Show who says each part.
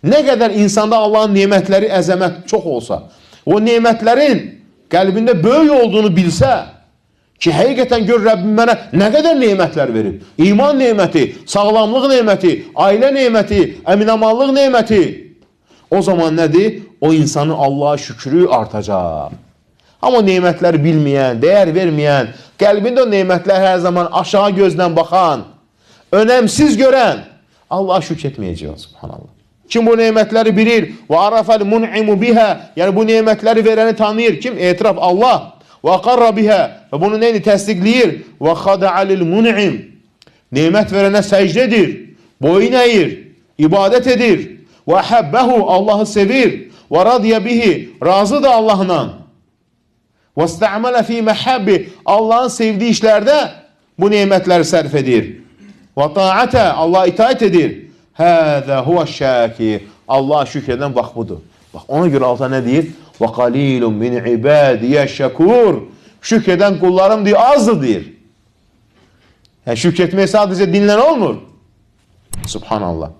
Speaker 1: Nə qədər insanda Allahın nemətləri, əzəmət çox olsa, o nemətlərin qəlbində böyük olduğunu bilsə, ki, həqiqətən gör Rəbbim mənə nə qədər nemətlər verib. İman neməti, sağlamlıq neməti, ailə neməti, əminamanlıq neməti. O zaman nədir? O insanın Allah'a şükrü artacaq. Amma nemətləri bilməyən, dəyər verməyən, qəlbində o nemətlər hər zaman aşağı gözdən baxan, önəmsiz görən, Allah'a şükr etməyəcək, subhanallah. Kim bu nemətləri bilir, və arafəl mun'imu bihə, yəni bu nemətləri verəni tanıyır. Kim? Etiraf Allah. Və qarra bihə, və bunu neyini təsdiqləyir? Və xada'alil mun'im, nemət verənə səcdə edir, boyun əyir, ibadət edir. Və həbbəhu, Allahı sevir. Və radiyə bihi, razıdır Allahla. Və istə'mələ fi məhəbbi, Allahın sevdiyi işlərdə bu nemətləri sərf edir. Və ta'ətə, Allah itaət edir. Həzə huvə şəkir, Allah şükr edən bax budur. Bax, ona görə Allah nə deyir? Və qalilun min ibadiyə şəkur, şükr edən qullarım deyir, azdır deyir. Yəni, şükr etmək sadəcə dinlən olmur. Subhanallah.